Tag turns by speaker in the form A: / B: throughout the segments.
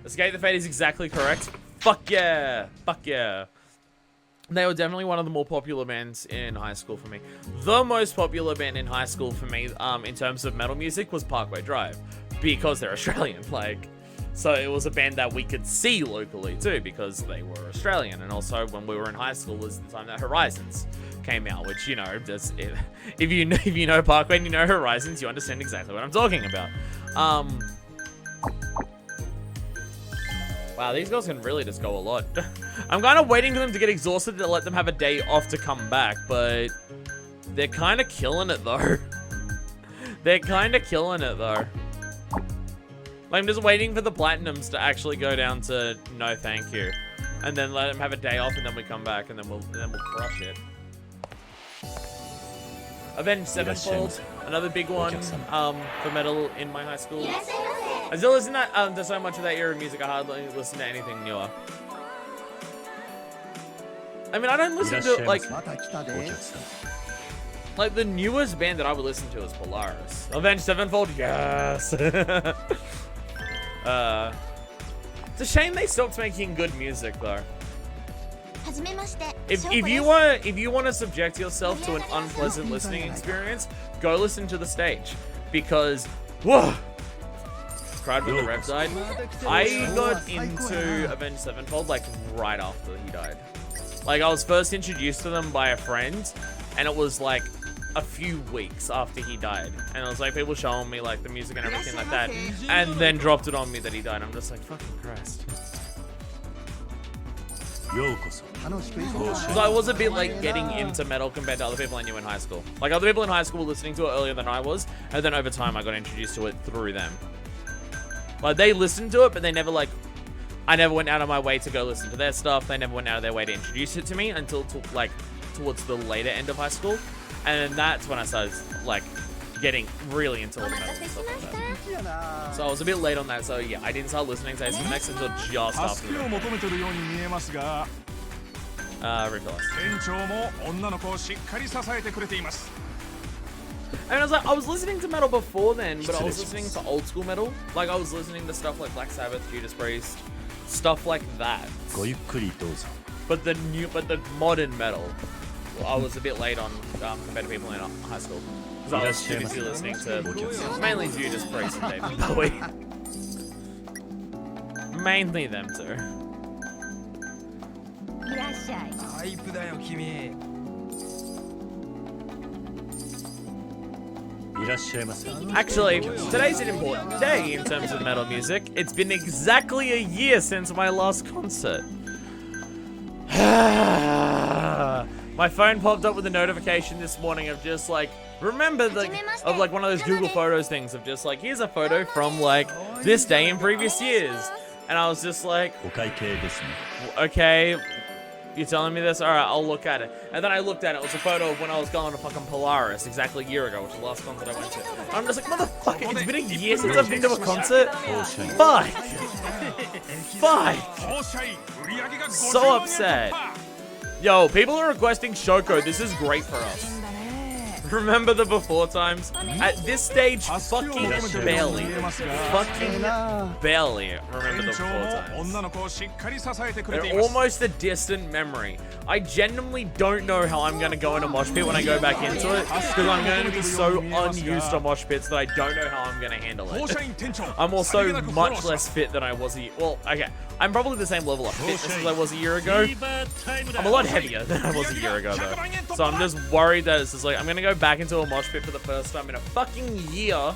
A: Escape the Fate is exactly correct. Fuck yeah. Fuck yeah. They were definitely one of the more popular bands in high school for me. The most popular band in high school for me, in terms of metal music, was Parkway Drive, because they're Australian. Like, so it was a band that we could see locally too, because they were Australian. And also, when we were in high school, was the time that Horizons came out, which, you know, if you know Parkway and you know Horizons, you understand exactly what I'm talking about. Wow, these guys can really just go a lot. I'm kind of waiting for them to get exhausted to let them have a day off to come back, but they're kind of killing it though. They're kind of killing it though. Like, I'm just waiting for the Platinums to actually go down to no thank you, and then let them have a day off, and then we come back, and then we'll crush it. Avenged Sevenfold, another big one for metal in my high school. I still listen to so much of that era of music, I hardly listen to anything newer. I mean, I don't listen to, like the newest band that I would listen to is Polaris. Avenged Sevenfold, yes! It's a shame they stopped making good music, though. If you want to subject yourself to an unpleasant listening experience, go listen to The Stage, because whoa, cried when the Rev died. I got into Avenged Sevenfold like right after he died. Like, I was first introduced to them by a friend, and it was like a few weeks after he died, and it was like people showing me like the music and everything like that, and then dropped it on me that he died. I'm just like, fucking Christ. So I was a bit like getting into metal compared to other people I knew in high school. Like, other people in high school were listening to it earlier than I was, and then over time I got introduced to it through them. Like, they listened to it, but they never like, I never went out of my way to go listen to their stuff. They never went out of their way to introduce it to me until like towards the later end of high school, and then that's when I started like getting really into all the metal and stuff like that. So I was a bit late on that, so yeah, I didn't start listening to Ace Next until just after the I mean, I was listening to metal before then, but I was listening to old school metal. Like, I was listening to stuff like Black Sabbath, Judas Priest, stuff like that. But the modern metal, I was a bit late on compared to people in high school. Because I was too busy listening to mainly Judas Priest and David Bowie. Mainly them two. Actually, today's an important day in terms of metal music. It's been exactly a year since my last concert. My phone popped up with a notification this morning of just like, remember of like one of those Google Photos things of just like, here's a photo from like this day in previous years. And I was just like, okay, you're telling me this? Alright, I'll look at it. And then I looked at it. It was a photo of when I was going to fucking Polaris exactly a year ago, which was the last concert I went to. And I'm just like, motherfucker, it's been a year since I've been to a concert? Fuck! Fuck! So upset. Yo, people are requesting Shoko. This is great for us. Remember the before times? At this stage, fucking barely remember the before times. They're almost a distant memory. I genuinely don't know how I'm going to go in a mosh pit when I go back into it, because I'm going to be so unused to mosh pits that I don't know how I'm going to handle it. I'm also much less fit than I was well, okay. I'm probably the same level of fitness as I was a year ago. I'm a lot heavier than I was a year ago, though. So I'm just worried that it's just like, I'm going to go back into a mosh pit for the first time in a fucking year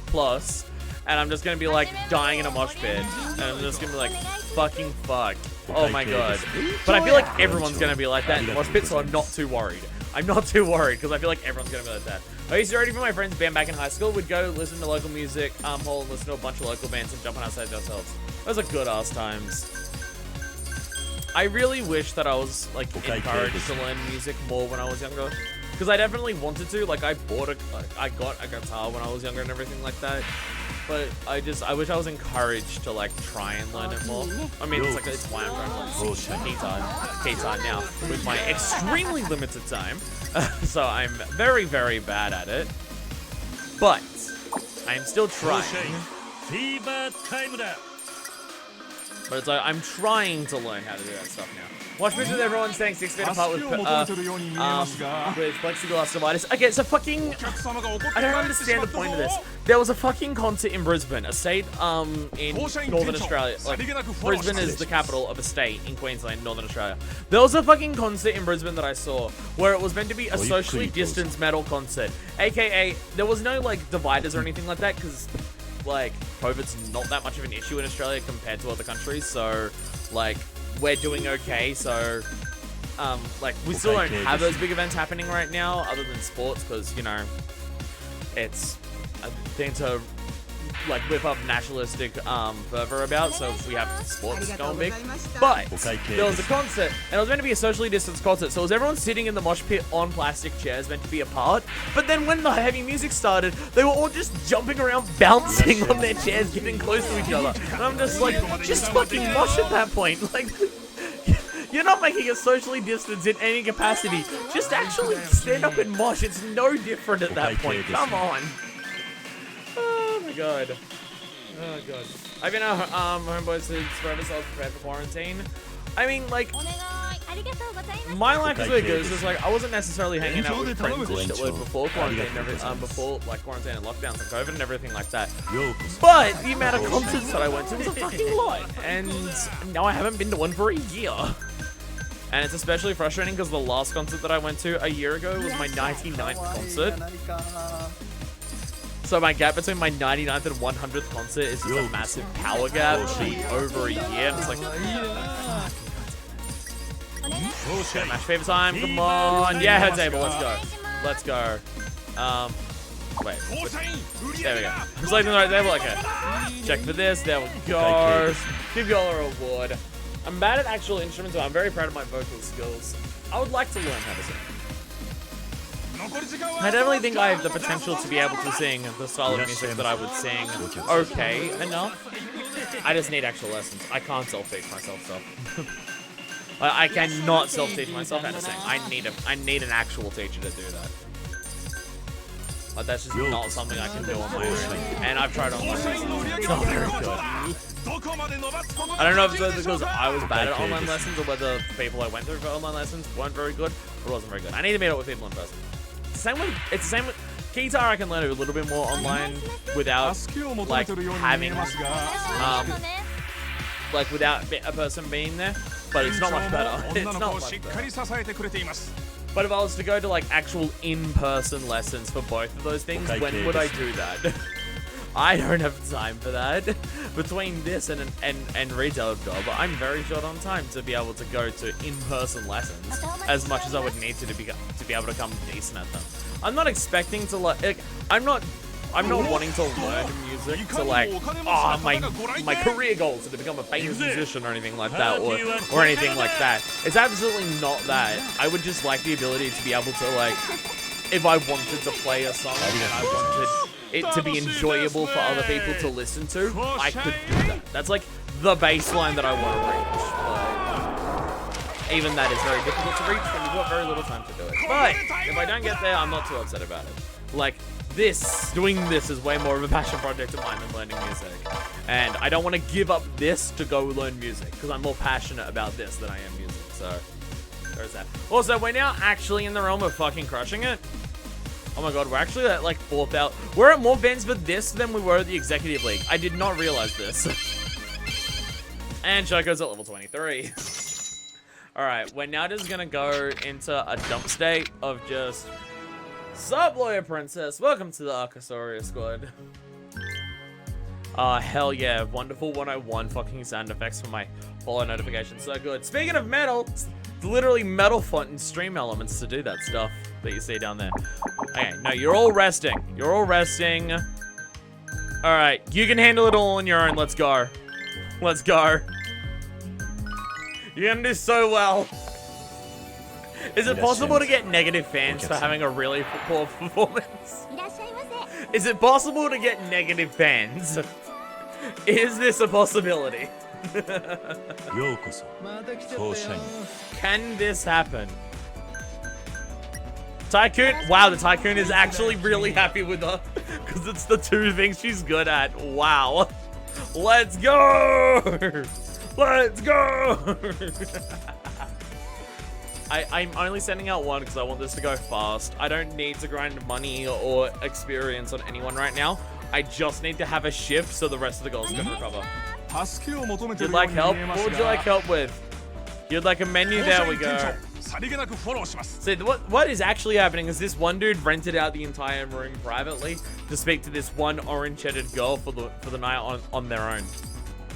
A: plus, and I'm just going to be like dying in a mosh pit. And I'm just going to be like, fucking fuck. Oh my god. But I feel like everyone's going to be like that in mosh pit, so I'm not too worried. I'm not too worried, because I feel like everyone's going to be like that. I used to already for my friends' band back in high school. We'd go listen to local music, hole and listen to a bunch of local bands and jump on outside ourselves. Those are good ass times. I really wish that I was like encouraged to learn music more when I was younger, because I definitely wanted to. Like, I got a guitar when I was younger and everything like that. But I wish I was encouraged to like try and learn it more. I mean, it's why I'm trying to learn guitar now with my extremely limited time. So I'm very, very bad at it. But I'm still trying. But it's like, I'm trying to learn how to do that stuff now. Watch pictures of everyone staying 6 feet apart with plexiglass dividers. Okay, so fucking... I don't understand the point of this. There was a fucking concert in Brisbane, a state in Northern Australia. Like, Brisbane is the capital of a state in Queensland, Northern Australia. There was a fucking concert in Brisbane that I saw where it was meant to be a socially distanced metal concert. AKA, there was no, like, dividers or anything like that because, like, COVID's not that much of an issue in Australia compared to other countries. So, like... we're doing okay, so, like, we still don't have those big events happening right now, other than sports, because, you know, it's a thing to, like, whip up nationalistic fervor about, so we have sports going big. But there was a concert, and it was meant to be a socially distanced concert, so it was everyone sitting in the mosh pit on plastic chairs meant to be apart. But then when the heavy music started, they were all just jumping around, bouncing on their chairs, getting close to each other. And I'm just like, just fucking mosh at that point. Like, you're not making it socially distanced in any capacity. Just actually stand up and mosh. It's no different at that point. Come on. Oh my god. Oh god. I've been a homeboy since forever, so I was prepared for quarantine. I mean, like, my life is really good. It's just like, I wasn't necessarily hanging out with friends and shit before quarantine and everything, before, like, quarantine and lockdowns and COVID and everything like that. But the amount of concerts that I went to was a fucking lot. And now I haven't been to one for a year. And it's especially frustrating because the last concert that I went to a year ago was my 99th concert. So my gap between my 99th and 100th concert is just a massive power gap over a year. And it's like, okay, match favor time, come on. Yeah, head table, let's go. Let's go. Wait. There we go. I'm selecting the right table, okay. Check for this, there we go. Give y'all a reward. I'm bad at actual instruments, but I'm very proud of my vocal skills. I would like to learn how to sing. I definitely think I have the potential to be able to sing the style of music that I would sing okay enough. I just need actual lessons. I can't self-teach myself stuff. I cannot self-teach myself how to sing. I need an actual teacher to do that. Like, that's just not something I can do on my own. And I've tried online lessons. It's not very good. I don't know if it's because I was bad at online lessons or whether people I went through for online lessons weren't very good or wasn't very good. I need to meet up with people in person. It's the same with guitar. I can learn a little bit more online without like having like without a person being there, but it's not much better. It's not much better. But if I was to go to like actual in-person lessons for both of those things, when would I do that? I don't have time for that. Between this and retail job, I'm very short on time to be able to go to in-person lessons as much as I would need to be able to become decent at them. I'm not expecting to like I'm not wanting to learn music to like, oh, my career goals are to become a famous musician or anything like that, or anything like that. It's absolutely not that. I would just like the ability to be able to like, if I wanted to play a song and I wanted it to be enjoyable for other people to listen to, I could do that. That's like the baseline that I want to reach. Even that is very difficult to reach when you've got very little time to do it. But if I don't get there, I'm not too upset about it. Like, doing this is way more of a passion project of mine than learning music. And I don't want to give up this to go learn music, because I'm more passionate about this than I am music, so there's that. Also, we're now actually in the realm of fucking crushing it. Oh my god, we're actually at like 4,000. We're at more vans for this than we were at the Executive League. I did not realize this. And Choco's at level 23. Alright, we're now just gonna go into a dump state of just... Sup, Lawyer Princess? Welcome to the Arcosaurus squad. Hell yeah. Wonderful 101 fucking sound effects for my follow notifications. So good. Speaking of metal, it's literally metal font and stream elements to do that stuff that you see down there. Okay, no, you're all resting. You're all resting. Alright, you can handle it all on your own. Let's go. Let's go. You're gonna do so well. Is it possible to get negative fans for having a really poor performance? Is it possible to get negative fans? Is this a possibility? Can this happen? Tycoon? Wow, the Tycoon is actually really happy with her. Because it's the two things she's good at. Wow. Let's go! Let's go! I'm only sending out one because I want this to go fast. I don't need to grind money or experience on anyone right now. I just need to have a shift so the rest of the girls can recover. You'd like help? What would you like help with? You'd like a menu? There we go. See, what is actually happening is this one dude rented out the entire room privately to speak to this one orange-headed girl for the night on their own.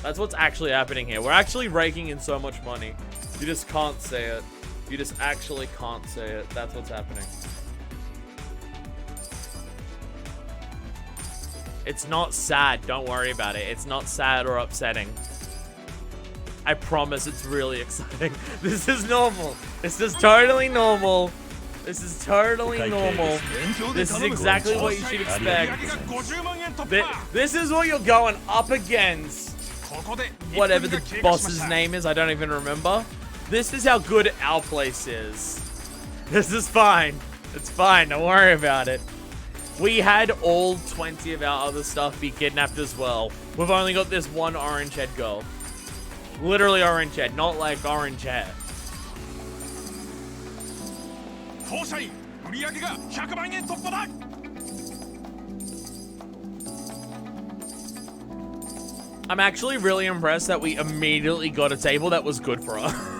A: That's what's actually happening here. We're actually raking in so much money. You just can't say it. You just actually can't say it. That's what's happening. It's not sad. Don't worry about it. It's not sad or upsetting. I promise it's really exciting. This is normal. This is totally normal. This is totally normal. This is exactly what you should expect. This is what you're going up against. Whatever the boss's name is, I don't even remember. This is how good our place is. This is fine. It's fine. Don't worry about it. We had all 20 of our other stuff be kidnapped as well. We've only got this one orange head girl. Literally orange head, not like orange hair. I'm actually really impressed that we immediately got a table that was good for her.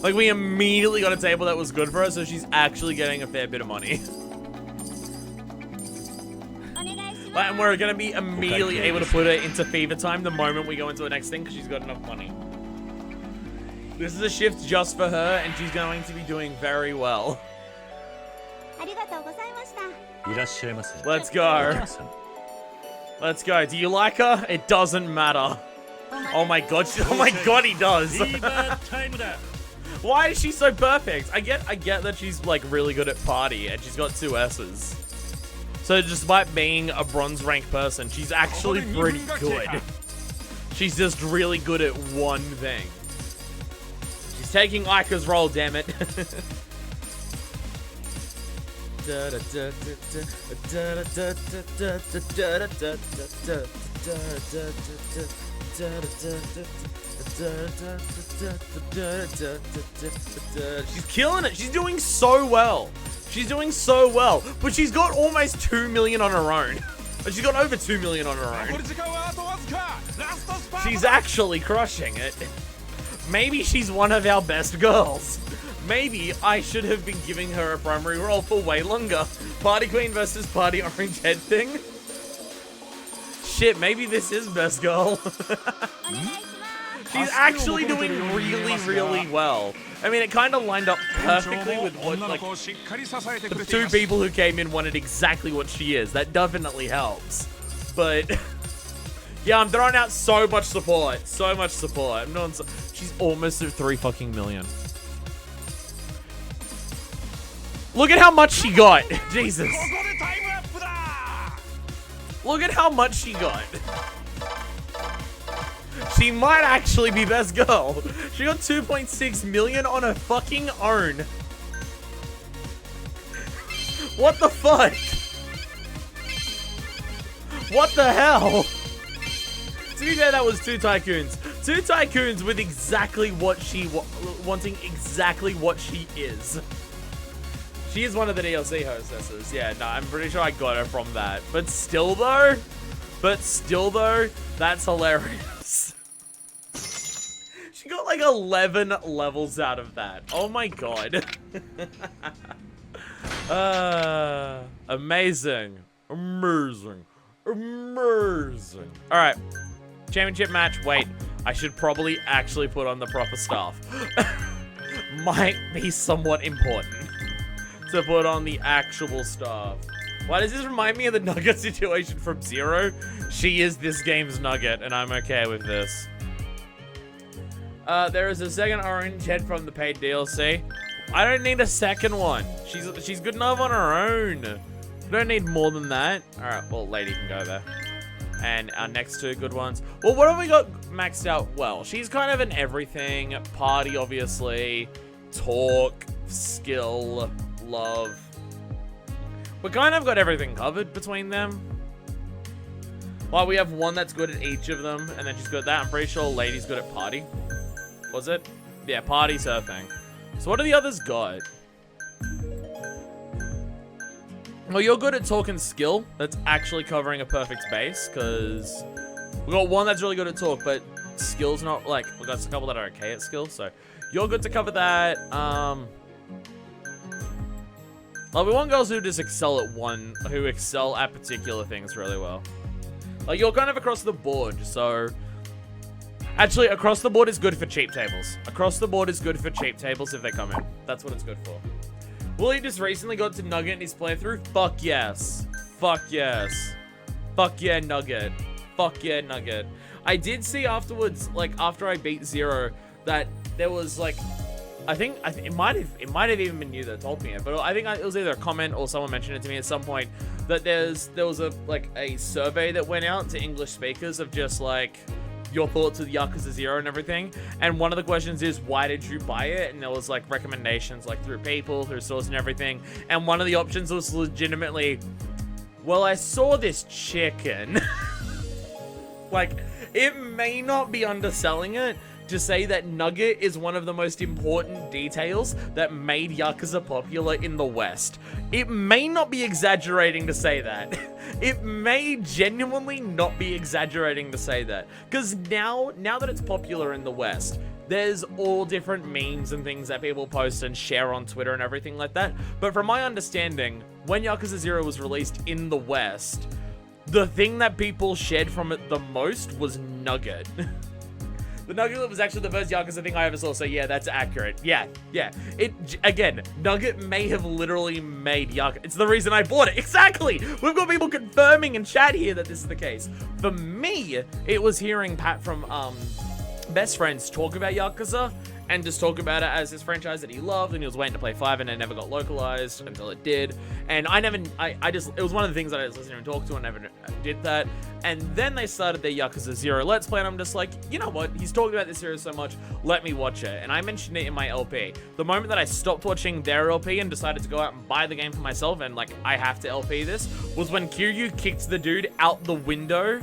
A: Like, we immediately got a table that was good for her, so she's actually getting a fair bit of money. And we're going to be immediately able to put her into fever time the moment we go into the next thing, because she's got enough money. This is a shift just for her, and she's going to be doing very well. Let's go. Let's go. Do you like her? It doesn't matter. Oh my god. Oh my god, he does. Why is she so perfect? I get that she's like really good at party, and she's got 2 S's. So despite being a bronze rank person, she's actually pretty good. She's just really good at one thing. She's taking Aika's role, damn it. She's killing it. She's doing so well. She's doing so well. But she's got almost 2 million on her own. She's got over 2 million on her own. She's actually crushing it. Maybe she's one of our best girls. Maybe I should have been giving her a primary role for way longer. Party Queen versus Party Orange Head thing. Shit, maybe this is best girl. She's actually doing really, really well. I mean, it kind of lined up perfectly with what, like, the 2 people who came in wanted exactly what she is. That definitely helps. But, yeah, I'm throwing out so much support. So much support. I'm doing so she's almost at 3 fucking million. Look at how much she got. Jesus. Look at how much she got. She might actually be best girl. She got 2.6 million on her fucking own. What the fuck? What the hell? To be fair, that was 2 tycoons. 2 tycoons with exactly what she wanting exactly what she is. She is one of the DLC hostesses. Yeah, no, I'm pretty sure I got her from that. But still though, that's hilarious. She got like 11 levels out of that. Oh my god. Amazing. Amazing. Amazing. Alright. Championship match. Wait, I should probably actually put on the proper stuff. Might be somewhat important to put on the actual stuff. Why does this remind me of the Nugget situation from Zero? She is this game's Nugget, and I'm okay with this. There is a second orange head from the paid DLC. I don't need a second one. She's good enough on her own. I don't need more than that. Alright, well, lady can go there. And our next 2 good ones. Well, what have we got maxed out? Well, she's kind of an everything. Party, obviously. Talk. Skill. Love. We kind of got everything covered between them. Well, we have one that's good at each of them, and then she's good at that. I'm pretty sure Lady's good at party. Was it? Yeah, party's her thing. So what do the others got? Well, you're good at talk and skill. That's actually covering a perfect base, because we got one that's really good at talk, but skill's not, like, we got a couple that are okay at skill, so you're good to cover that. Well, we want girls who just excel at particular things really well. Like, you're kind of across the board, so... Actually, across the board is good for cheap tables. Across the board is good for cheap tables if they come in. That's what it's good for. Willie just recently got to Nugget in his playthrough. Fuck yes. Fuck yes. Fuck yeah, Nugget. Fuck yeah, Nugget. I did see afterwards, like, after I beat Zero, that there was, like... I think it might have even been you that told me it, but I think it was either a comment or someone mentioned it to me at some point that there was a survey that went out to English speakers of just like your thoughts of Yakuza 0 and everything. And one of the questions is, why did you buy it? And there was like recommendations like through people, through stores and everything. And one of the options was legitimately, well, I saw this chicken. Like, it may not be underselling it to say that Nugget is one of the most important details that made Yakuza popular in the West. It may not be exaggerating to say that. It may genuinely not be exaggerating to say that. Because now that it's popular in the West, there's all different memes and things that people post and share on Twitter and everything like that. But from my understanding, when Yakuza 0 was released in the West, the thing that people shared from it the most was Nugget. The Nugget was actually the first Yakuza thing I ever saw, so yeah, that's accurate. Yeah. Again, Nugget may have literally made Yakuza. It's the reason I bought it. Exactly! We've got people confirming in chat here that this is the case. For me, it was hearing Pat from Best Friends talk about Yakuza, and just talk about it as this franchise that he loved, and he was waiting to play 5, and it never got localized until it did. And it was one of the things that I was listening to and talk to, and never did that. And then they started their Yakuza 0 Let's Play, and I'm just like, you know what? He's talking about this series so much, let me watch it. And I mentioned it in my LP. The moment that I stopped watching their LP and decided to go out and buy the game for myself, and like, I have to LP this, was when Kiryu kicked the dude out the window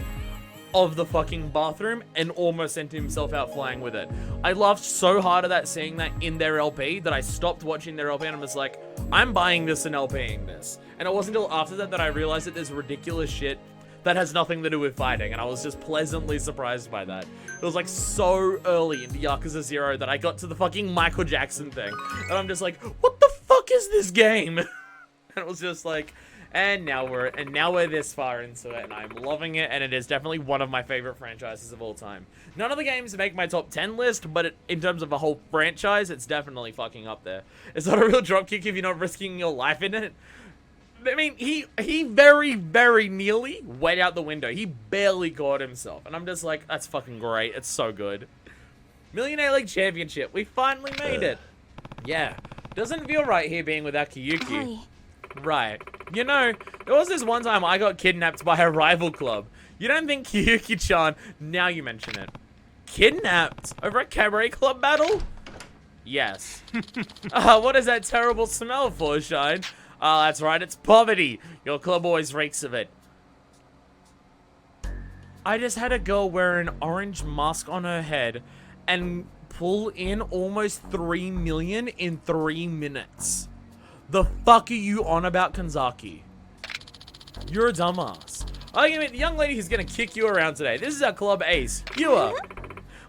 A: of the fucking bathroom and almost sent himself out flying with it. I laughed so hard at that, seeing that in their LP, that I stopped watching their LP and I'm just like, I'm buying this and LPing this. And it wasn't until after that I realized that there's ridiculous shit that has nothing to do with fighting, and I was just pleasantly surprised by that. It was like so early into Yakuza 0 that I got to the fucking Michael Jackson thing, and I'm just like, what the fuck is this game? And it was just like, And now we're this far into it, and I'm loving it, and it is definitely one of my favorite franchises of all time. None of the games make my top 10 list, but in terms of a whole franchise, it's definitely fucking up there. It's not a real dropkick if you're not risking your life in it. I mean, he very, very nearly went out the window. He barely caught himself, and I'm just like, that's fucking great. It's so good. Millionaire League Championship. We finally made it. Yeah. Doesn't feel right here being without Kiyuki.
B: Hi.
A: Right. You know, there was this one time I got kidnapped by a rival club. You don't think Kiyuki-chan, now you mention it, kidnapped over a cabaret club battle? Yes. What is that terrible smell for, Shine? That's right, it's poverty. Your club always reeks of it. I just had a girl wear an orange mask on her head and pull in almost 3 million in 3 minutes. The fuck are you on about, Kanzaki? You're a dumbass. Oh, you mean the young lady who's gonna kick you around today. This is our club ace, Yua.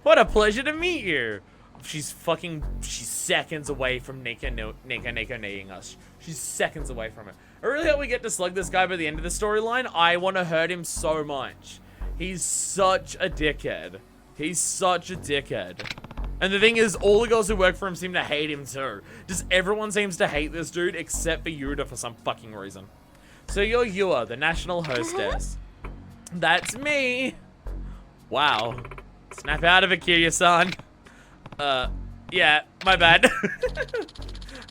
A: What a pleasure to meet you. She's seconds away from Nika nating us. She's seconds away from it. I really hope we get to slug this guy by the end of the storyline. I want to hurt him so much. He's such a dickhead. He's such a dickhead. And the thing is, all the girls who work for him seem to hate him too. Just everyone seems to hate this dude except for Yuta for some fucking reason. So you're Yua, the national hostess. That's me. Wow. Snap out of it, Kiryu-san. Yeah, my bad.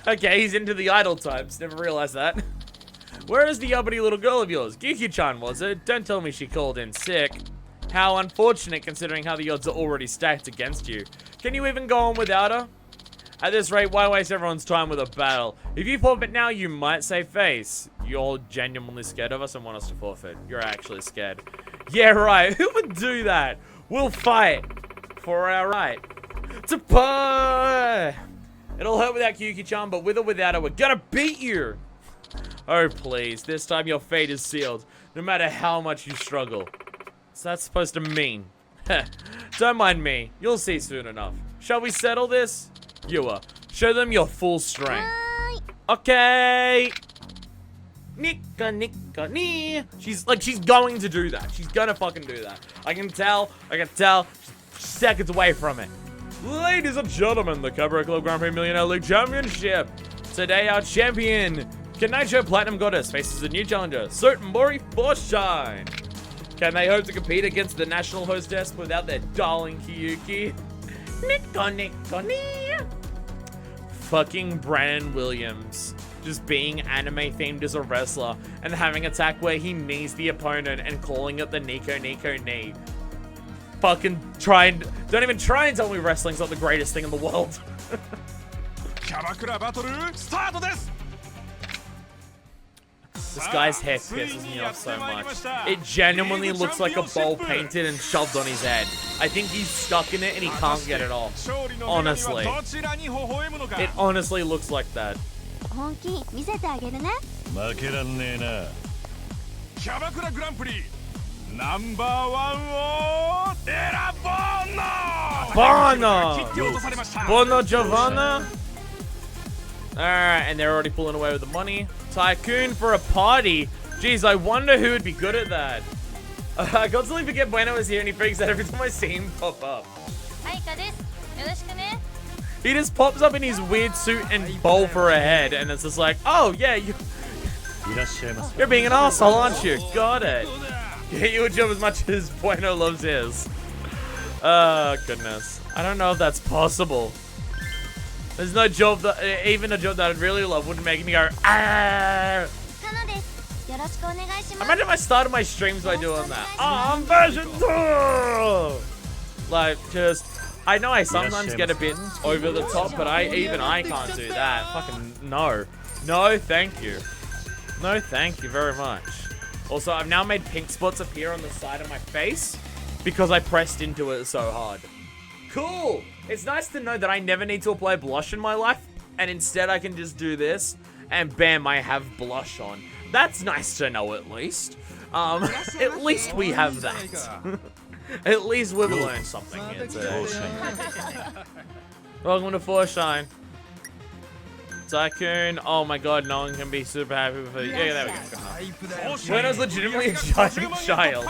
A: Okay, he's into the idol types. Never realized that. Where is the uppity little girl of yours? Giki-chan, was it? Don't tell me she called in sick. How unfortunate, considering how the odds are already stacked against you. Can you even go on without her? At this rate, why waste everyone's time with a battle? If you forfeit now, you might save face. You're genuinely scared of us and want us to forfeit. You're actually scared. Yeah, right. Who would do that? We'll fight for our right to play. It'll hurt without Kyuki-chan, but with or without her, we're gonna beat you. Oh, please. This time your fate is sealed, no matter how much you struggle. What's that supposed to mean? Don't mind me. You'll see soon enough. Shall we settle this? Yua, show them your full strength. Okay. Nika, nika, nee. She's going to do that. She's gonna fucking do that. I can tell. She's seconds away from it. Ladies and gentlemen, the Cabaret Club Grand Prix Millionaire League Championship. Today, our champion, Kenicho Platinum Goddess, faces a new challenger, Certain Mori Forshine. Can they hope to compete against the national hostess without their darling Kyuki? Nika, nika, nee. Fucking Brandon Williams. Just being anime themed as a wrestler and having an attack where he knees the opponent and calling it the Nico knee. Fucking don't even try and tell me wrestling's not the greatest thing in the world. This guy's hair pisses me off so much. It genuinely looks like a bowl painted and shoved on his head. I think he's stuck in it and he can't get it off. Honestly. It honestly looks like that. Bono Giovanna. Alright, and they're already pulling away with the money. Tycoon for a party. Jeez, I wonder who would be good at that. I constantly forget Bueno is here and he freaks out every time I see him pop up. He just pops up in his weird suit and bowl for a head, and it's just like, oh yeah, you're being an asshole, aren't you? Got it. Yeah, you a job as much as Bueno loves his. Oh goodness, I don't know if that's possible. There's no job that, even a job that I'd really love wouldn't make me go, ah. Imagine if I started my streams by doing that. Oh, I'm version 2! Like, just, I know I sometimes get a bit over the top, but even I can't do that. Fucking no. No, thank you. No, thank you very much. Also, I've now made pink spots appear on the side of my face because I pressed into it so hard. Cool! It's nice to know that I never need to apply blush in my life, and instead I can just do this, and bam, I have blush on. That's nice to know, at least. At least we have that. At least we've learned something here today. Welcome to Forshine. Tycoon. Oh my god, no one can be super happy with it. Yeah, there we go. Bueno's legitimately a giant child.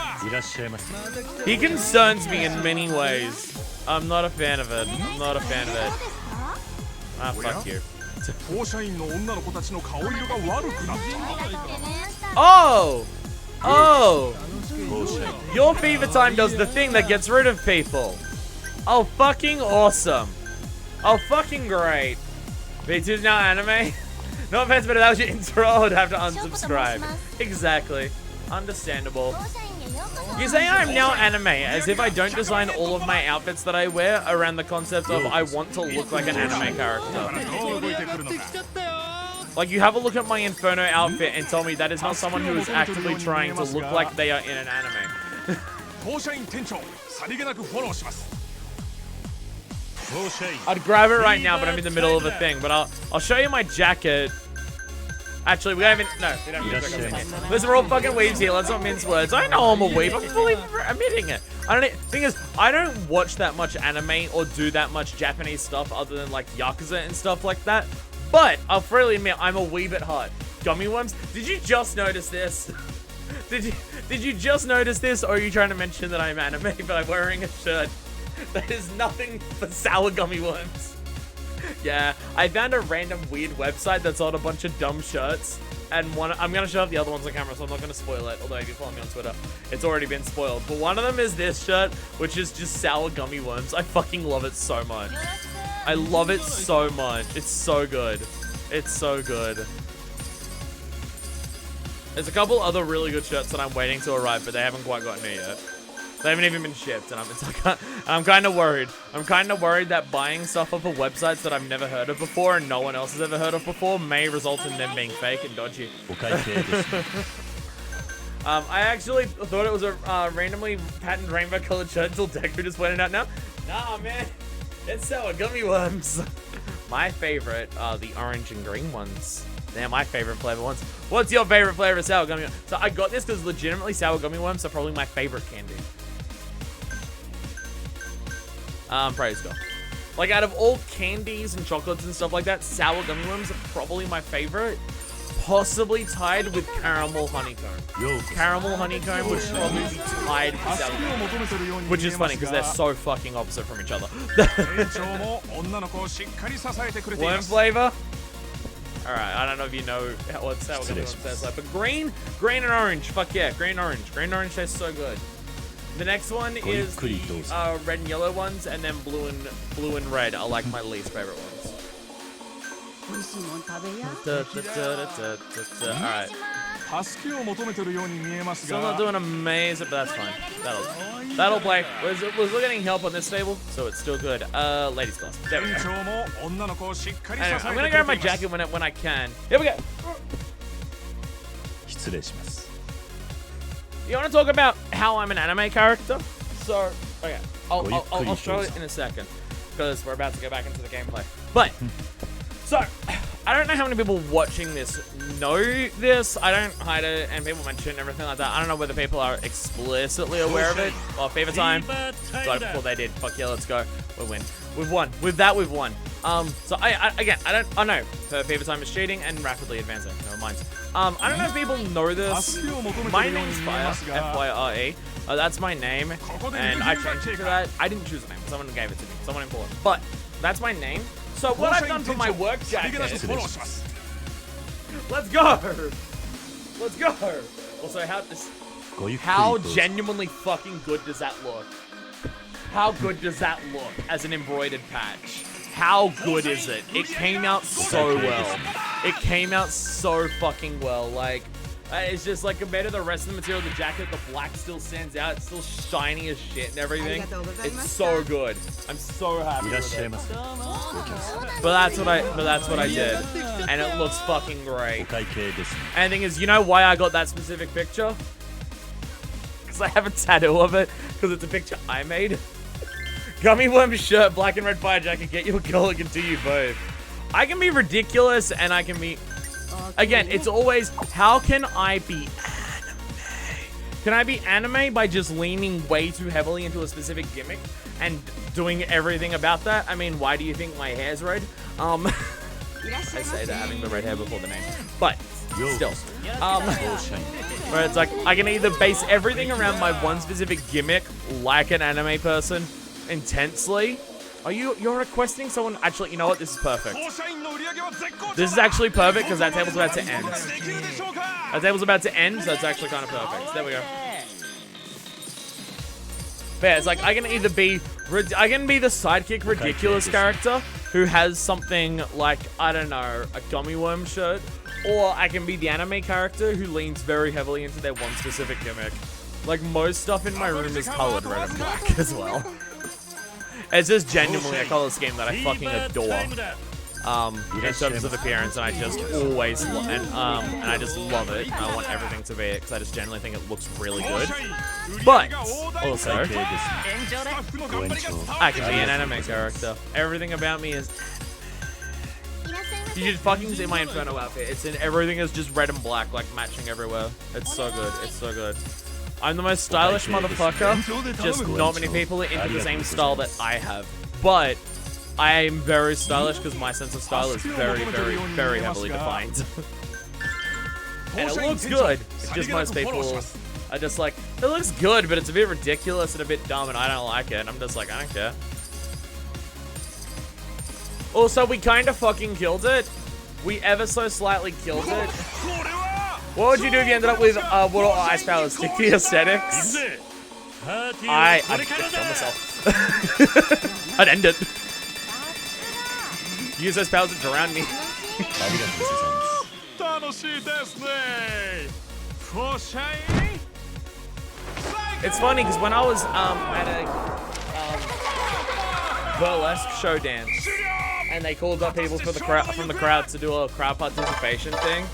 A: He concerns me in many ways. I'm not a fan of it. I'm not a fan of it. Ah, fuck you. Oh! Oh! Your Fever Time does the thing that gets rid of people. Oh, fucking awesome. Oh, fucking great. V2's now anime? No offense, but if that was your intro, I would have to unsubscribe. Exactly. Understandable. You say I'm now anime, as if I don't design all of my outfits that I wear around the concept of I want to look like an anime character. Like, you have a look at my Inferno outfit and tell me that is not someone who is actively trying to look like they are in an anime. I'd grab it right now, but I'm in the middle of a thing. But I'll show you my jacket. Actually, we don't even Listen, we're all fucking weebs here. Let's not mince words. I know I'm a weeb. I'm fully admitting it. Thing is, I don't watch that much anime or do that much Japanese stuff other than like Yakuza and stuff like that. But I'll freely admit, I'm a weeb at heart. Gummy worms. Did you just notice this? Did you just notice this, or are you trying to mention that I'm anime but I'm wearing a shirt that is nothing but sour gummy worms? Yeah, I found a random weird website that sold a bunch of dumb shirts, and I'm gonna show up the other ones on camera, so I'm not gonna spoil it. Although if you follow me on Twitter, it's already been spoiled. But one of them is this shirt, which is just sour gummy worms. I fucking love it so much. I love it so much. It's so good. It's so good. There's a couple other really good shirts that I'm waiting to arrive, but they haven't quite gotten here yet. They haven't even been shipped, and I'm kind of worried. I'm kind of worried that buying stuff off of websites that I've never heard of before and no one else has ever heard of before may result in them being fake and dodgy. I actually thought it was a randomly patterned rainbow colored shirt until Deku just pointed out now. Nah, man. It's sour gummy worms. My favorite are the orange and green ones. They're my favorite flavor ones. What's your favorite flavor of sour gummy worms? So I got this because legitimately sour gummy worms are probably my favorite candy. Praise God. Like out of all candies and chocolates and stuff like that, sour gummy worms are probably my favorite. Possibly tied with caramel honeycomb. Caramel honeycomb would probably be tied with sour gummy worms. Which is funny because they're so fucking opposite from each other. Worm flavor? Alright, I don't know if you know what sour gummy worms tastes like, but green and orange. Fuck yeah, green and orange. Green and orange tastes so good. The next one is the red and yellow ones, and then blue and red are like my least favorite ones. Alright. Still not doing amazing, but that's fine. That'll play. We're getting help on this table, so it's still good. Ladies class. There we go. Anyway, I'm gonna grab my jacket when I can. Here we go. You want to talk about how I'm an anime character? So, okay, I'll show it in a second because we're about to go back into the gameplay. But, so, I don't know how many people watching this know this. I don't hide it, and people mention it and everything like that. I don't know whether people are explicitly aware of it. Well, Fever Time. Got it before they did. Fuck yeah, let's go. We win. We've won. With that, we've won. So I know Fever Time is cheating and rapidly advancing. Never mind. I don't know if people know this. My name's Fire, F-Y-R-E. That's my name, and I changed it to that. I didn't choose a name. Someone gave it to me. Someone important. But that's my name. So what I've done for my work jacket. Let's go. Let's go. Also, how genuinely fucking good does that look? How good does that look as an embroidered patch? How good is it? It came out so well. It came out so fucking well. Like, it's just like compared to the rest of the material, the jacket, the black still stands out. It's still shiny as shit and everything. It's so good. I'm so happy with it. But that's what I did, and it looks fucking great. And the thing is, you know why I got that specific picture? Because I have a tattoo of it. Because it's a picture I made. Gummy worm shirt, black and red fire jacket. Get you a girl that can do you both. I can be ridiculous, and I can be. Again, it's always, how can I be anime? Can I be anime by just leaning way too heavily into a specific gimmick and doing everything about that? I mean, why do you think my hair's red? I say that having the red hair before the name. But, still. Where it's like, I can either base everything around my one specific gimmick, like an anime person, intensely. You're requesting someone? Actually, you know what? This is perfect. This is actually perfect because that table's about to end. That table's about to end, so it's actually kind of perfect. There we go. But yeah, it's like I can either be the sidekick ridiculous character who has something like, I don't know, a gummy worm shirt, or I can be the anime character who leans very heavily into their one specific gimmick. Like most stuff in my room is colored red and black as well. It's just genuinely a color scheme that I fucking adore. In terms of appearance, and I just always and I just love it. I want everything to be it because I just genuinely think it looks really good. But also, I can be an anime character. Everything about me is. You should fucking see my Inferno outfit. Everything is just red and black, like matching everywhere. It's so good. It's so good. I'm the most stylish motherfucker. Just not many people are into the same style that I have. But I am very stylish because my sense of style is very, very, very heavily defined. And it looks good. It's just most people are just like, it looks good, but it's a bit ridiculous and a bit dumb, and I don't like it. And I'm just like, I don't care. Also, we kind of fucking killed it. We ever so slightly killed it. What would you do if you ended up with water or ice power? Stick to your aesthetics. I'd kill myself. I'd end it. Use those powers to drown me. It's funny because when I was at a burlesque show dance, and they called up people from the crowd to do a crowd participation thing,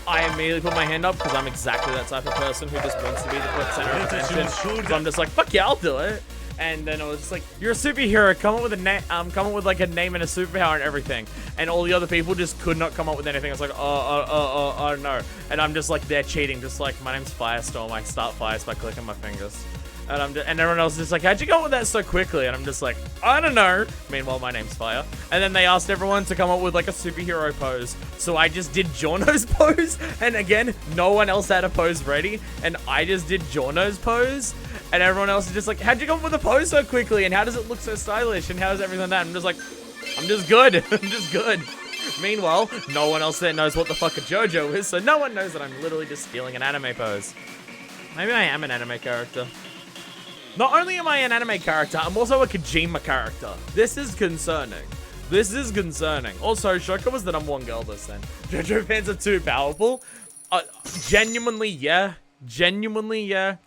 A: I immediately put my hand up because I'm exactly that type of person who just wants to be the center of attention. So I'm just like, fuck yeah, I'll do it. And then it was just like, you're a superhero, come up with a name, come up with like a name and a superpower and everything. And all the other people just could not come up with anything. It's like, oh no. And I'm just like, they're cheating, just like, my name's Firestorm, I start fires by clicking my fingers. And and everyone else is just like, how'd you go with that so quickly? And I'm just like, I don't know. Meanwhile, my name's Fire. And then they asked everyone to come up with like a superhero pose. So I just did Jorno's pose. And again, no one else had a pose ready. And I just did Jorno's pose. And everyone else is just like, how'd you come up with a pose so quickly? And how does it look so stylish? And how is everything like that? I'm just like, I'm just good. I'm just good. Meanwhile, no one else there knows what the fuck a JoJo is. So no one knows that I'm literally just stealing an anime pose. Maybe I am an anime character. Not only am I an anime character, I'm also a Kojima character. This is concerning. This is concerning. Also, Shoko was the #1 girl this then. JoJo fans are too powerful. Genuinely, yeah. Genuinely, yeah.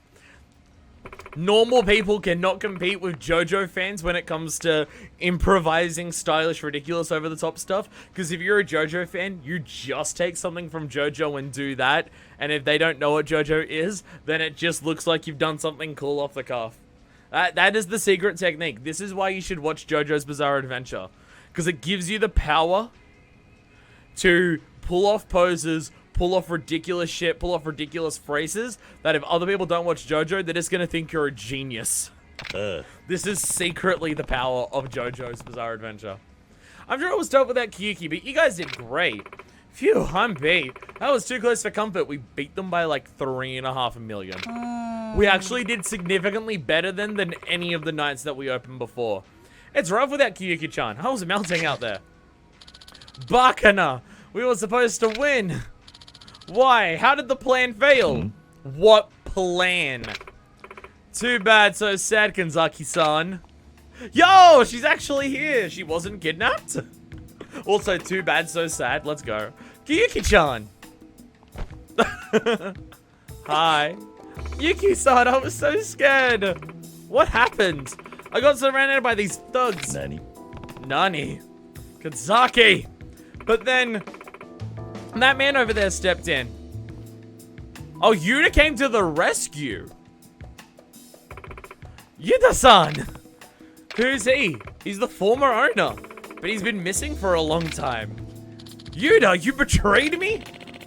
A: Normal people cannot compete with JoJo fans when it comes to improvising stylish, ridiculous, over-the-top stuff. Because if you're a JoJo fan, you just take something from JoJo and do that. And if they don't know what JoJo is, then it just looks like you've done something cool off the cuff. That is the secret technique. This is why you should watch JoJo's Bizarre Adventure. Because it gives you the power to pull off poses, pull off ridiculous shit, pull off ridiculous phrases that if other people don't watch JoJo, they're just going to think you're a genius. This is secretly the power of JoJo's Bizarre Adventure. I'm sure it was dope without Kyuki, but you guys did great. Phew, I'm beat. That was too close for comfort. We beat them by like 3.5 million. We actually did significantly better than any of the nights that we opened before. It's rough without Kyuki-chan. I was melting out there. Bakana, we were supposed to win. Why? How did the plan fail? What plan? Too bad, so sad, Kanzaki-san. Yo, she's actually here. She wasn't kidnapped. Also, too bad, so sad. Let's go. Kyuki-chan. Hi. Yuki-san, I was so scared. What happened? I got surrounded by these thugs. Nani? Kanzaki. But then, that man over there stepped in. Oh, Yuta came to the rescue. Yuta-san. Who's he? He's the former owner. But he's been missing for a long time. Yuta, you betrayed me?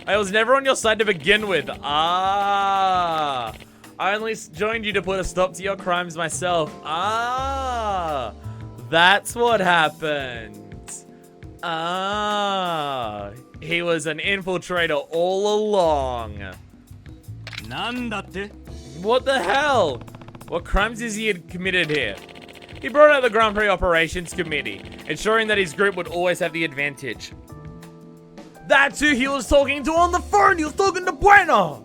A: I was never on your side to begin with. Ah. I only joined you to put a stop to your crimes myself. Ah. That's what happened. Ah. He was an infiltrator all along. What the hell? What crimes is he committed here? He brought out the Grand Prix Operations Committee, ensuring that his group would always have the advantage. That's who he was talking to on the phone! He was talking to Bueno!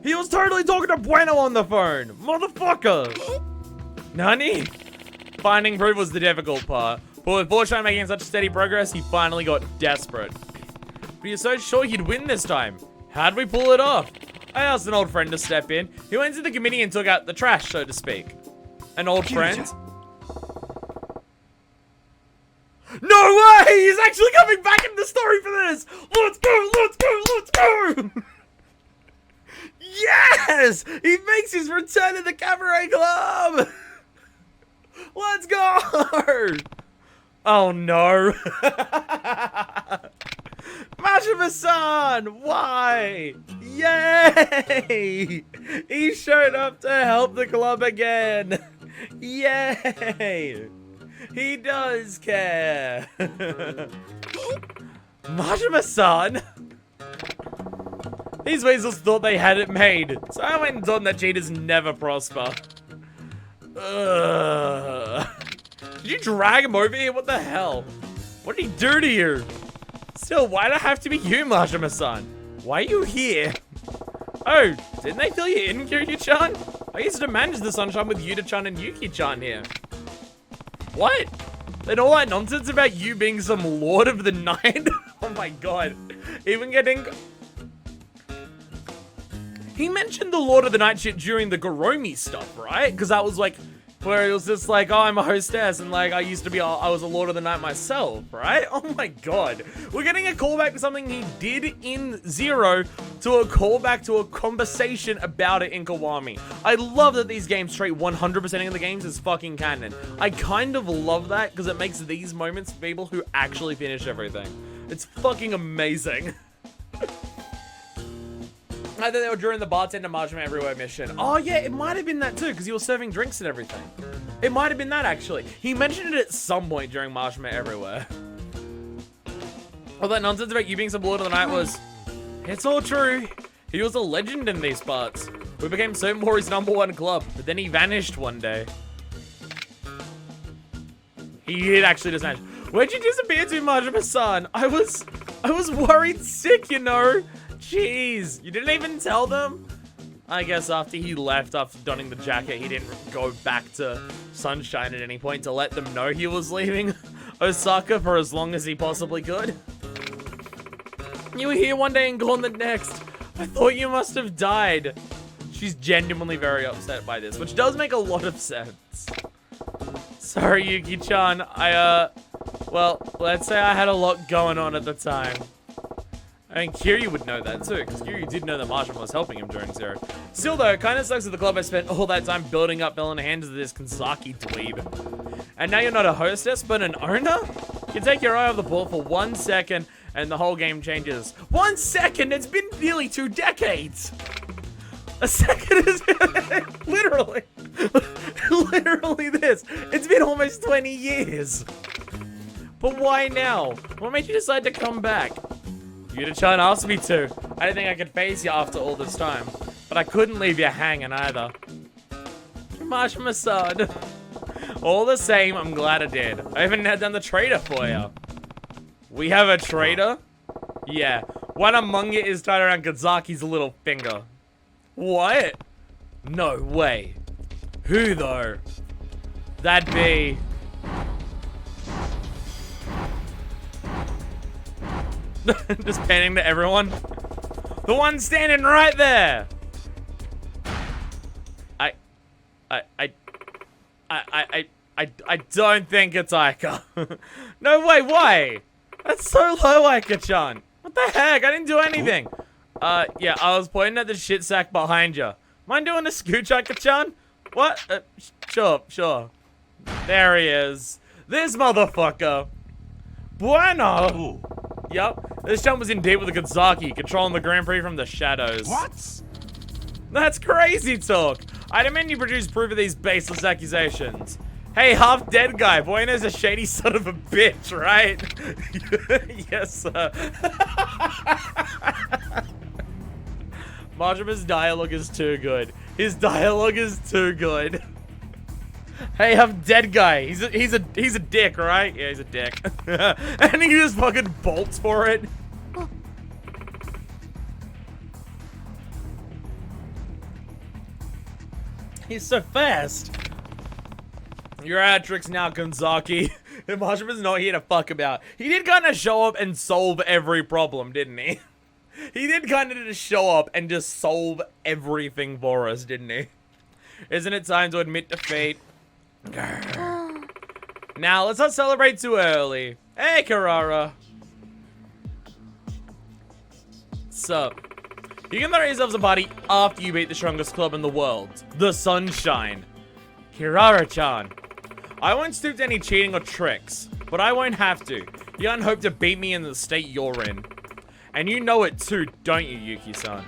A: He was totally talking to Bueno on the phone! Motherfucker! Nani? Finding proof was the difficult part, but with Borshine making such steady progress, he finally got desperate. But he was so sure he'd win this time. How'd we pull it off? I asked an old friend to step in. He went to the committee and took out the trash, so to speak. An old friend? No way! He's actually coming back in the story for this! Let's go! Let's go! Let's go! Yes! He makes his return to the Cabaret Club! Let's go! Oh no! Majima-san! Why? Yay! He showed up to help the club again! Yay! He does care. Majima-san? These weasels thought they had it made, so I went and told them that cheaters never prosper. Ugh. Did you drag him over here? What the hell? What did he do to you? Still, why'd I have to be you, Majima-san? Why are you here? Oh, didn't they fill you in, Kiryu-chan? I used to manage the Sunshine with Yuta-chan and Yuki-chan here. What? Then all that nonsense about you being some Lord of the Night? Oh my god. Even getting... He mentioned the Lord of the Night shit during the Goromi stuff, right? Because that was like where it was just like, oh, I'm a hostess, and like, I was a Lord of the Night myself, right? Oh my god. We're getting a callback to something he did in Zero, to a callback to a conversation about it in Kiwami. I love that these games treat 100% of the games as fucking canon. I kind of love that, because it makes these moments for people who actually finish everything. It's fucking amazing. I thought they were during the bartender Marshmallow Everywhere mission. Oh yeah, it might have been that too, because he was serving drinks and everything. It might have been that actually. He mentioned it at some point during Marshmallow Everywhere. All that nonsense about you being some Lord of the Night was... It's all true. He was a legend in these parts. We became so more his #1 club, but then he vanished one day. He did actually just vanish. Where'd you disappear to, Majima-san? I was worried sick, you know. Jeez, you didn't even tell them? I guess after he left, after donning the jacket, he didn't go back to Sunshine at any point to let them know he was leaving Osaka for as long as he possibly could. You were here one day and gone the next. I thought you must have died. She's genuinely very upset by this, which does make a lot of sense. Sorry, Yuki-chan. Well, let's say I had a lot going on at the time. I mean, Kiryu would know that too, because Kiryu did know that Marshall was helping him during Zero. Still though, it kind of sucks that the club I spent all that time building up fell in the hands of this Kanzaki dweeb. And now you're not a hostess, but an owner? You take your eye off the ball for 1 second, and the whole game changes. 1 second? It's been nearly 2 decades! A second is... literally. Literally this. It's been almost 20 years. But why now? What made you decide to come back? Yuta-chan asked me to. I didn't think I could face you after all this time. But I couldn't leave you hanging either. Majima-san. All the same, I'm glad I did. I even had done the trader for you. We have a trader? Yeah. One among you is tied around Kanzaki's little finger. What? No way. Who though? That'd be... Just panning to everyone. The one standing right there. I don't think it's Aika. No way, why? That's so low, Aika-chan. What the heck? I didn't do anything. Yeah, I was pointing at the shit sack behind you. Mind doing a scooch, Aika-chan? What? Sure. There he is. This motherfucker. Bueno.
B: Ooh.
A: Yup, this jump was indeed with the Kanzaki, controlling the Grand Prix from the shadows.
B: What?
A: That's crazy talk. I demand you produce proof of these baseless accusations. Hey, half-dead guy, Bueno's a shady son of a bitch, right? Yes, sir. Majima's dialogue is too good. His dialogue is too good. Hey, I'm dead guy. He's a dick, right? Yeah, he's a dick. And he just fucking bolts for it. He's so fast. You're out of tricks now, Kanzaki. Majima's not here to fuck about. He did kind of show up and solve every problem, didn't he? He did kind of just show up and just solve everything for us, didn't he? Isn't it time to admit defeat? Now, let's not celebrate too early. Hey, Kirara. Sup? You can throw yourselves a party after you beat the strongest club in the world, the Sunshine. Kirara-chan. I won't stoop to any cheating or tricks, but I won't have to. You can't hope to beat me in the state you're in. And you know it too, don't you, Yuki-san?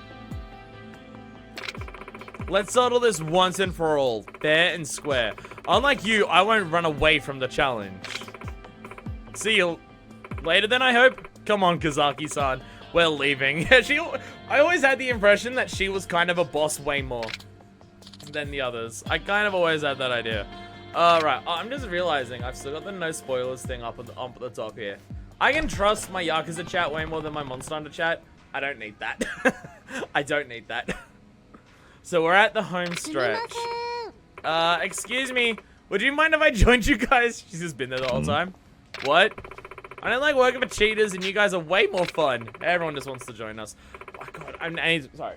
A: Let's settle this once and for all, fair and square. Unlike you, I won't run away from the challenge. See you later then, I hope? Come on, Kazaki-san. We're leaving. I always had the impression that she was kind of a boss way more than the others. I kind of always had that idea. Right. I'm just realizing I've still got the no spoilers thing up at the top here. I can trust my Yakuza chat way more than my Monster Hunter chat. I don't need that. I don't need that. So we're at the home stretch. Excuse me. Would you mind if I joined you guys? She's just been there the whole time. What? I don't like working for cheaters, and you guys are way more fun. Everyone just wants to join us. Oh my god, sorry.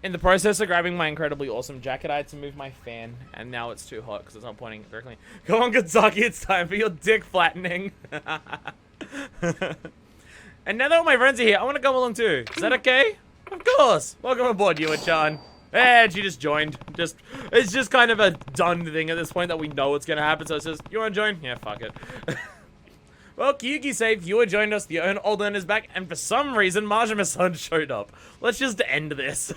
A: In the process of grabbing my incredibly awesome jacket, I had to move my fan, and now it's too hot because it's not pointing directly. Come on, Kazaki, it's time for your dick flattening. And now that all my friends are here, I want to come along too. Is that okay? Of course. Welcome aboard, Yua-chan. And she just joined. It's just kind of a done thing at this point that we know what's gonna happen. So it says, you want to join? Yeah, fuck it. Well, Kyuki's safe, Yua joined us, the old owner's back, and for some reason, Majima-san showed up. Let's just end this.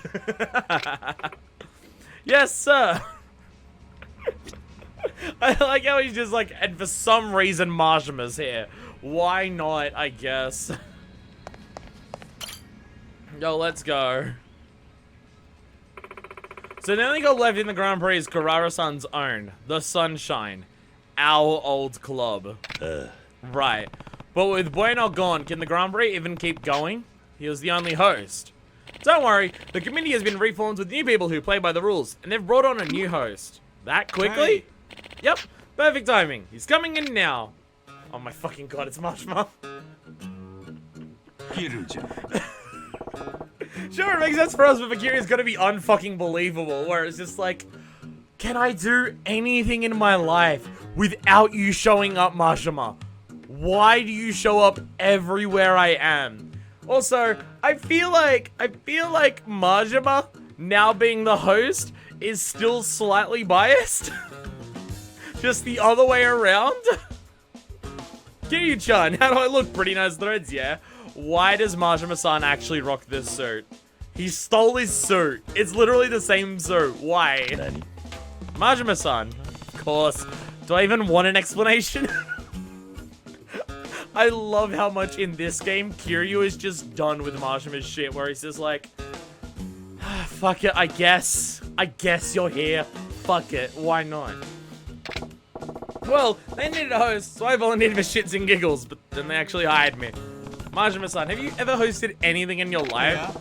A: Yes, sir. I like how he's just like, and for some reason, Majima's here. Why not, I guess. Yo, let's go. So the only goal left in the Grand Prix is Kurara-san's own, the Sunshine, our old club. Right. But with Bueno gone, can the Grand Prix even keep going? He was the only host. Don't worry, the committee has been reformed with new people who play by the rules, and they've brought on a new host. That quickly? Yep, perfect timing. He's coming in now. Oh my fucking god, it's Majima. Sure, it makes sense for us, but for Kiryu, it's gonna be unfucking believable, where it's just like, can I do anything in my life without you showing up, Majima? Why do you show up everywhere I am? Also, I feel like Majima, now being the host, is still slightly biased. Just the other way around. Kiryu-chan, how do I look? Pretty nice threads, yeah? Why does Majima-san actually rock this suit? He stole his suit. It's literally the same suit. Why? Majima-san. Of course. Do I even want an explanation? I love how much in this game, Kiryu is just done with Majima's shit, where he's just like, fuck it, I guess you're here. Fuck it, why not? Well, they needed a host, so I volunteered for shits and giggles, but then they actually hired me. Majima-san, have you ever hosted anything in your life? Yeah.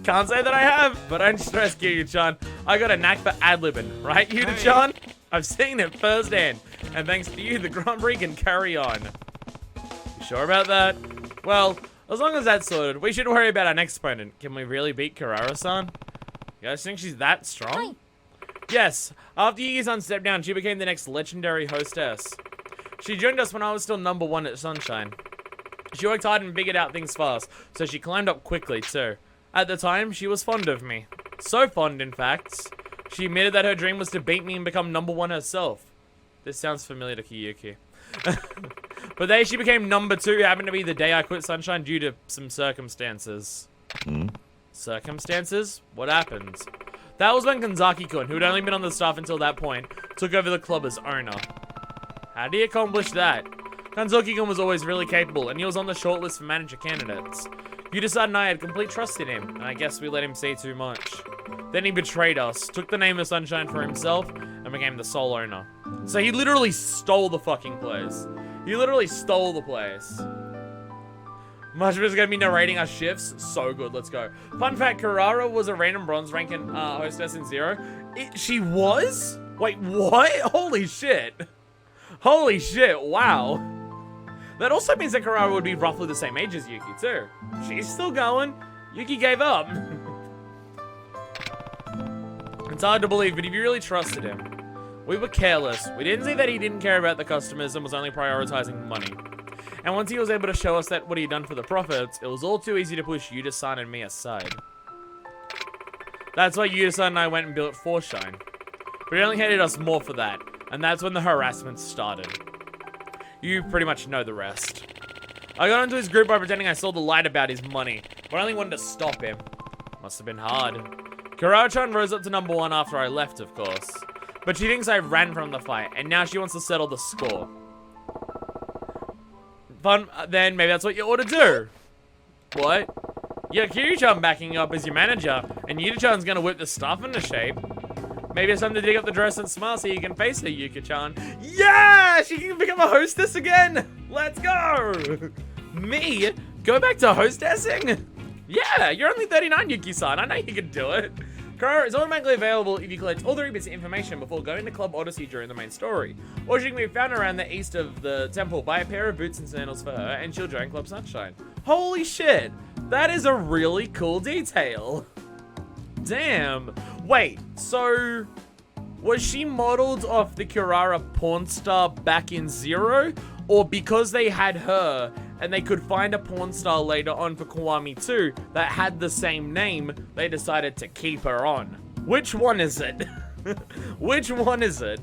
A: Can't say that I have, but don't stress, Kiryu-chan. I got a knack for ad-libbing, right, Yuta-chan? I've seen it firsthand, and thanks to you, the Grand Prix can carry on. You sure about that? Well, as long as that's sorted, we should worry about our next opponent. Can we really beat Kurara-san? You guys think she's that strong? Yes, after Yuki-san stepped down, she became the next legendary hostess. She joined us when I was still #1 at Sunshine. She worked hard and figured out things fast, so she climbed up quickly too. At the time, she was fond of me. So fond, in fact. She admitted that her dream was to beat me and become #1 herself. This sounds familiar to Kiyuki. But the day she became #2 happened to be the day I quit Sunshine due to some circumstances. Circumstances? What happened? That was when Kanzaki-kun, who had only been on the staff until that point, took over the club as owner. How did he accomplish that? Kanzaki-kun was always really capable, and he was on the shortlist for manager candidates. Yuta-san and I had complete trust in him, and I guess we let him see too much. Then he betrayed us, took the name of Sunshine for himself, and became the sole owner. So he literally stole the fucking place. He literally stole the place. Majima's gonna be narrating our shifts. So good, let's go. Fun fact, Kurara was a random bronze ranking hostess in Zero. She was? Wait, what? Holy shit. Holy shit, wow. That also means that Kurara would be roughly the same age as Yuki too. She's still going. Yuki gave up. It's hard to believe, but if you really trusted him. We were careless. We didn't see that he didn't care about the customers and was only prioritizing money. And once he was able to show us that what he'd done for the profits, it was all too easy to push Yuta-san and me aside. That's why Yuta-san and I went and built Forshine. But he only hated us more for that, and that's when the harassment started. You pretty much know the rest. I got into his group by pretending I saw the light about his money, but I only wanted to stop him. Must have been hard. Kurara-chan rose up to #1 after I left, of course. But she thinks I ran from the fight, and now she wants to settle the score. Fun, then maybe that's what you ought to do. What? Yeah, Kiryu-chan backing you up as your manager, and Yuta-chan's gonna whip the stuff into shape. Maybe it's time to dig up the dress and smile so you can face her, Yuka-chan. Yeah! She can become a hostess again! Let's go! Me? Go back to hostessing? Yeah, you're only 39, Yuki-san. I know you can do it. Kurara is automatically available if you collect all the 3 bits of information before going to Club Odyssey during the main story. Or she can be found around the east of the temple. Buy a pair of boots and sandals for her, and she'll join Club Sunshine. Holy shit! That is a really cool detail. Damn. Wait, so was she modeled off the Kirara porn star back in Zero? Or because they had her and they could find a porn star later on for Kiwami 2 that had the same name, they decided to keep her on? Which one is it? Which one is it?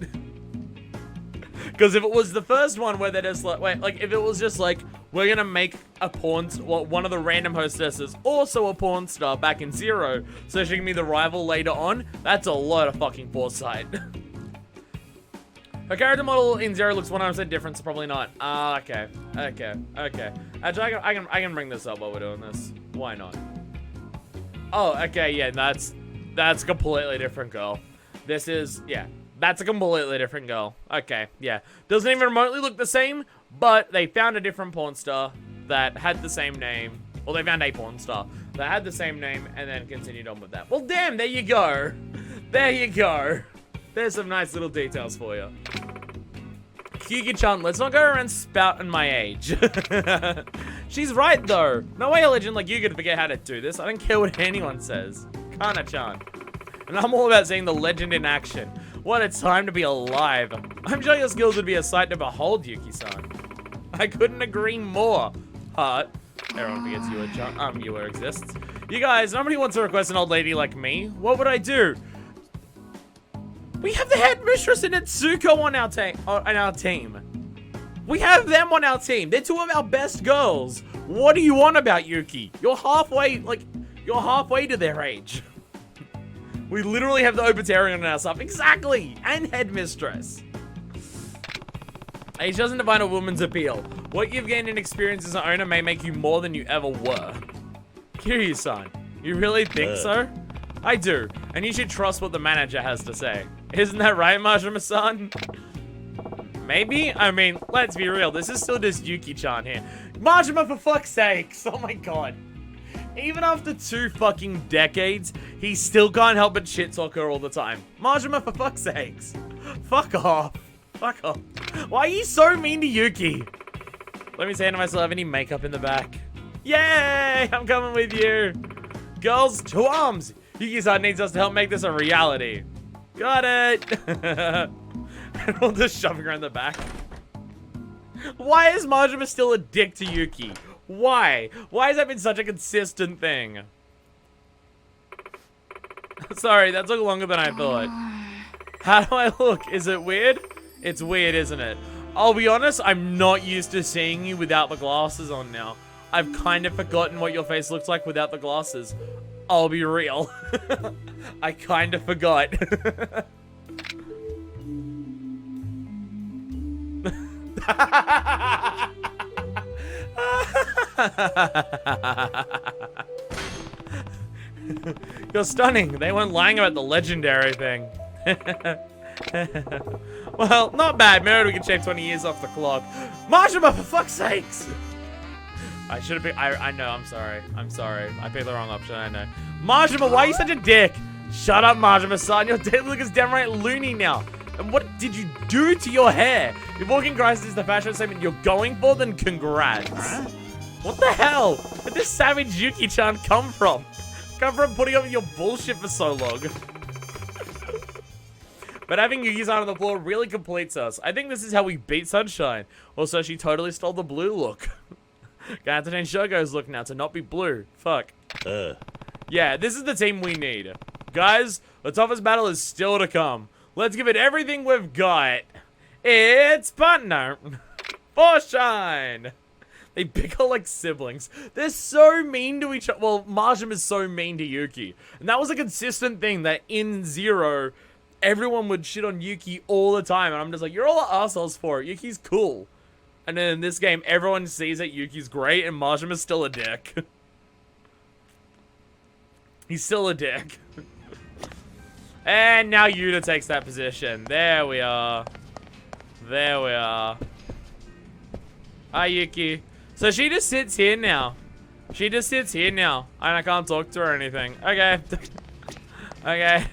A: Because if it was the first one where they're just like, wait, like if it was just like, we're gonna make a one of the random hostesses also a porn star back in Zero, so she can be the rival later on, that's a lot of fucking foresight. Her character model in Zero looks 100% different, so probably not. Okay. Actually, I can bring this up while we're doing this. Why not? Oh, okay, yeah, that's a completely different girl. This is, yeah. That's a completely different girl. Okay, yeah. Doesn't even remotely look the same, but they found a different porn star that had the same name. Well, they found a porn star that had the same name and then continued on with that. Well, damn, there you go. There you go. There's some nice little details for you. Yuki-chan, let's not go around spouting my age. She's right, though. No way a legend like you could forget how to do this. I don't care what anyone says. Kana-chan. And I'm all about seeing the legend in action. What a time to be alive. I'm sure your skills would be a sight to behold, Yuki-san. I couldn't agree more. Heart. Everyone forgets Yua exists. You guys, nobody wants to request an old lady like me. What would I do? We have the headmistress and Itsuko on our team. We have them on our team. They're two of our best girls. What do you want about Yuki? You're halfway to their age. We literally have the Obatarian on our stuff. Exactly! And headmistress. Age doesn't define a woman's appeal. What you've gained in experience as an owner may make you more than you ever were. Kiryu-san, you really think so? I do, and you should trust what the manager has to say. Isn't that right, Majima-san? Maybe? I mean, let's be real. This is still just Yuki-chan here. Majima, for fuck's sakes! Oh my god. Even after 2 fucking decades, he still can't help but shit-talk her all the time. Majima, for fuck's sakes. Fuck off. Fuck off. Why are you so mean to Yuki? Let me see if I still have any makeup in the back. Yay! I'm coming with you. Girls, to arms. Yuki-san needs us to help make this a reality. Got it. And we'll just shoving her in the back. Why is Majima still a dick to Yuki? Why? Why has that been such a consistent thing? Sorry, that took longer than I thought. How do I look? Is it weird? It's weird, isn't it? I'll be honest, I'm not used to seeing you without the glasses on now. I've kind of forgotten what your face looks like without the glasses. I'll be real. I kind of forgot. You're stunning. They weren't lying about the legendary thing. Well, not bad. Maybe we can shave 20 years off the clock. Majima, for fuck's sakes! I should have picked... I know, I'm sorry. I'm sorry. I picked the wrong option, I know. Majima, why are you such a dick? Shut up, Majima-san. Your dead look is downright loony now. And what did you do to your hair? If Walking Christ is the fashion statement you're going for, then congrats. What the hell? Where did this savage Yuki-chan come from? Come from putting up with your bullshit for so long. But having Yuki-san on the floor really completes us. I think this is how we beat Sunshine. Also, she totally stole the blue look. Gonna have to change Shogo's look now to not be blue. Fuck. Yeah, this is the team we need. Guys, the toughest battle is still to come. Let's give it everything we've got. It's partner. Forshine. They bicker like siblings. They're so mean to each other. Well, Majima is so mean to Yuki. And that was a consistent thing that in Zero, everyone would shit on Yuki all the time. And I'm just like, you're all assholes for it. Yuki's cool. And then in this game, everyone sees that Yuki's great and Majima's still a dick. He's still a dick. And now Yuta takes that position. There we are. There we are. Hi, Yuki. So she just sits here now. She just sits here now. And I can't talk to her or anything. Okay. Okay.